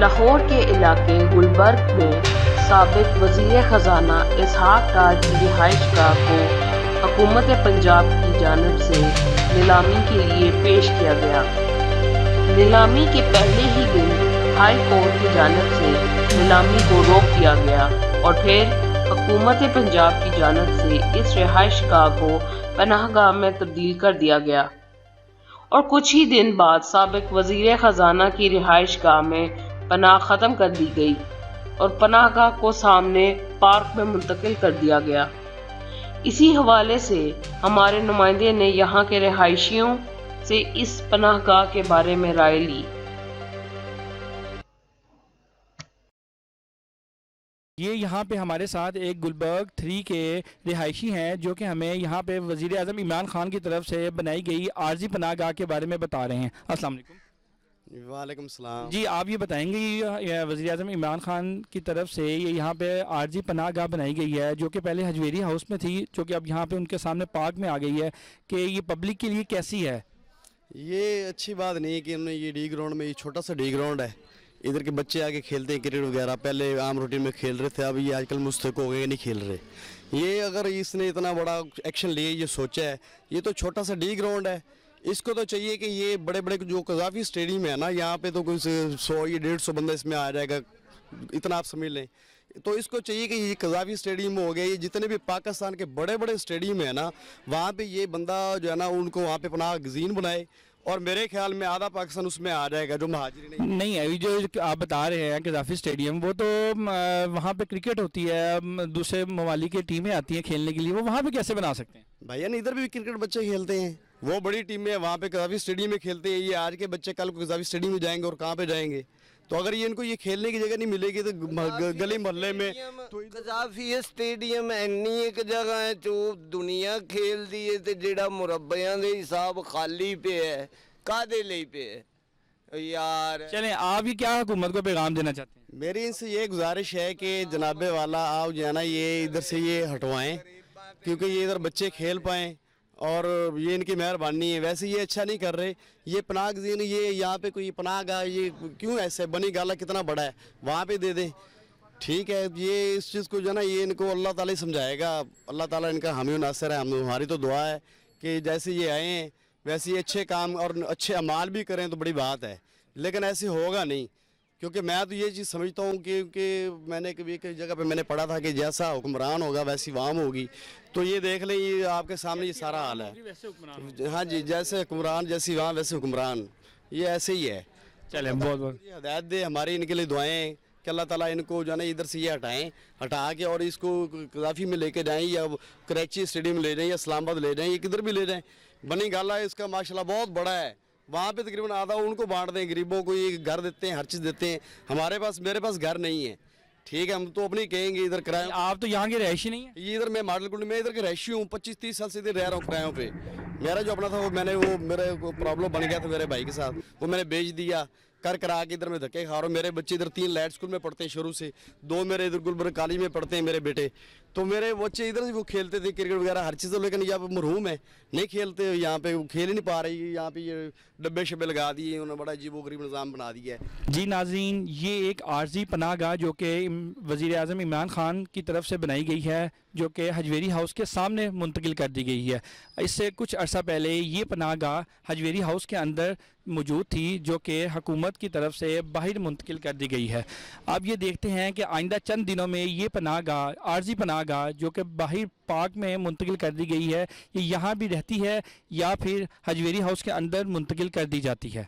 لاہور کے علاقے گلبرگ میں سابق وزیر خزانہ اسحاق ڈار کی رہائش گاہ کو حکومت پنجاب کی جانب سے نیلامی کے لیے پیش کیا گیا۔ نیلامی کے پہلے ہی دن ہائی کورٹ کی جانب سے نیلامی کو روک دیا گیا اور پھر حکومت پنجاب کی جانب سے اس رہائش گاہ کو پناہ گاہ میں تبدیل کر دیا گیا اور کچھ ہی دن بعد سابق وزیر خزانہ کی رہائش گاہ میں پناہ ختم کر دی گئی اور پناہ گاہ کو سامنے پارک میں منتقل کر دیا گیا۔ اسی حوالے سے ہمارے نمائندے نے یہاں کے رہائشیوں سے اس پناہ گاہ کے بارے میں رائے لی۔ یہ یہاں پہ ہمارے ساتھ ایک گلبرگ 3 کے رہائشی ہیں جو کہ ہمیں یہاں پہ وزیر اعظم عمران خان کی طرف سے بنائی گئی عارضی پناہ گاہ کے بارے میں بتا رہے ہیں۔ السلام علیکم۔ وعلیکم السلام۔ جی آپ یہ بتائیں گے یہ وزیر اعظم عمران خان کی طرف سے یہ یہاں پہ عارضی پناہ گاہ بنائی گئی ہے جو کہ پہلے حجویری ہاؤس میں تھی جو کہ اب یہاں پہ ان کے سامنے پارک میں آ گئی ہے، کہ یہ پبلک کے لیے کیسی ہے؟ یہ اچھی بات نہیں ہے کہ انہوں نے یہ ڈی گراؤنڈ میں، یہ چھوٹا سا ڈی گراؤنڈ ہے، ادھر کے بچے آگے کھیلتے ہیں کرکٹ وغیرہ، پہلے عام روٹین میں کھیل رہے تھے، اب یہ آج کل مستحق ہو گئے نہیں کھیل رہے۔ یہ اگر اس نے اتنا بڑا ایکشن لیے، یہ سوچا ہے، یہ تو چھوٹا سا ڈی گراؤنڈ ہے، اس کو تو چاہیے کہ یہ بڑے بڑے جو قذافی اسٹیڈیم ہے نا، یہاں پہ تو کوئی 100 یا 150 بندہ اس میں آ جائے گا، اتنا آپ سمجھ لیں۔ تو اس کو چاہیے کہ یہ قذافی اسٹیڈیم ہو گیا، یہ جتنے بھی پاکستان کے بڑے بڑے اسٹیڈیم ہیں نا، وہاں پہ یہ بندہ جو ہے نا ان کو وہاں پہ پناہ گزین بنائے، اور میرے خیال میں آدھا پاکستان اس میں آ جائے گا جو مہاجرین نہیں ہے۔ جو آپ بتا رہے ہیں قذافی اسٹیڈیم، وہ تو وہاں پہ کرکٹ ہوتی ہے، دوسرے ممالک کی ٹیمیں آتی ہیں کھیلنے کے لیے، وہ وہاں پہ کیسے بنا سکتے ہیں؟ بھائی ادھر بھی کرکٹ بچے کھیلتے ہیں، وہ بڑی ٹیمیں وہاں پہ قذافی اسٹیڈیم میں کھیلتے ہیں، یہ آج کے بچے کل کو قذافی اسٹیڈیم میں جائیں گے اور کہاں پہ جائیں گے؟ تو اگر یہ ان کو یہ کھیلنے کی جگہ نہیں ملے گی تو گلی محلے میں قذافی اسٹیڈیم اینی ایک جگہ ہے جو دنیا کھیل دی ہے تے جڑا مربعاں دے حساب خالی پہ ہے، کادے لئی پہ ہے یار۔ چلیں آپ یہ کیا حکومت کو پیغام دینا چاہتے ہیں؟ میری ان سے یہ گزارش ہے کہ جناب والا آپ جو ہے نا یہ ادھر سے یہ ہٹوائیں، کیونکہ یہ ادھر بچے کھیل پائیں اور یہ ان کی مہربانی ہے۔ ویسے یہ اچھا نہیں کر رہے، یہ پناہ گزین، یہ یہاں پہ کوئی پناہ گاہ یہ کیوں ایسے بنی گالا کتنا بڑا ہے، وہاں پہ دے دیں، ٹھیک ہے۔ یہ اس چیز کو جو ہے نا یہ ان کو اللہ تعالیٰ سمجھائے گا، اللہ تعالیٰ ان کا حامی و ناصر ہے، ہماری تو دعا ہے کہ جیسے یہ آئے ہیں ویسے یہ اچھے کام اور اچھے اعمال بھی کریں تو بڑی بات ہے، لیکن ایسے ہوگا نہیں، کیونکہ میں تو یہ چیز سمجھتا ہوں کہ میں نے کبھی ایک جگہ پہ میں نے پڑھا تھا کہ جیسا حکمران ہوگا ویسی عوام ہوگی، تو یہ دیکھ لیں یہ آپ کے سامنے یہ سارا حال ہے۔ ہاں جی، جیسے حکمران جیسی عوام ویسے حکمران، یہ ایسے ہی ہے۔ چلیں بہت بہت ہدایت دے، ہماری ان کے لیے دعائیں کہ اللہ تعالیٰ ان کو جو ہے نا ادھر سے یہ ہٹا کے اور اس کو قذافی میں لے کے جائیں، یا کراچی اسٹیڈیم میں لے جائیں، یا اسلام آباد لے جائیں، یا کدھر بھی لے جائیں۔ بنی گالا اس کا ماشاءاللہ بہت بڑا ہے، وہاں پہ تقریباً آدھا ان کو بانٹ دیں، غریبوں کو یہ گھر دیتے ہیں، ہر چیز دیتے ہیں۔ میرے پاس گھر نہیں ہے، ٹھیک ہے، ہم تو اپنی کہیں گے ادھر کرایہ۔ آپ تو یہاں کے رہائشی نہیں ہیں؟ یہ ادھر میں ماڈل کنڈی میں ادھر کے رہائشی ہوں، 25-30 سال سے ادھر رہ رہا ہوں کرایوں پہ۔ میرا جو اپنا تھا وہ میرے پرابلم بن گیا تھا میرے بھائی کے ساتھ، وہ میں نے بیچ دیا، کرا کے ادھر میں دھکے کھا رہا ہوں۔ میرے بچے ادھر 3 لائٹ اسکول میں پڑھتے ہیں شروع سے، 2 میرے ادھر گلبرگ کالج میں پڑھتے ہیں میرے بیٹے، تو میرے بچے ادھر سے وہ کھیلتے تھے کرکٹ وغیرہ ہر چیز، لیکن یہاں پہ محروم ہے، نہیں کھیلتے، یہاں پہ کھیل ہی نہیں پا رہی، یہاں پہ یہ ڈبے شبے لگا دیے انہوں نے، بڑا عجیب و غریب نظام بنا دیا ہے۔ جی ناظرین، یہ ایک عارضی پناہ گاہ جو کہ وزیر اعظم عمران خان کی طرف سے بنائی گئی ہے، جو کہ حجویری ہاؤس کے سامنے منتقل کر دی گئی ہے۔ اس سے کچھ عرصہ پہلے یہ پناہ گاہ حجویری ہاؤس کے اندر موجود تھی، جو کہ حکومت کی طرف سے باہر منتقل کر دی گئی ہے۔ اب یہ دیکھتے ہیں کہ آئندہ چند دنوں میں یہ پناہ گاہ، عارضی پناہ گاہ جو کہ باہر پارک میں منتقل کر دی گئی ہے، یہ یہاں بھی رہتی ہے یا پھر حجویری ہاؤس کے اندر منتقل کر دی جاتی ہے۔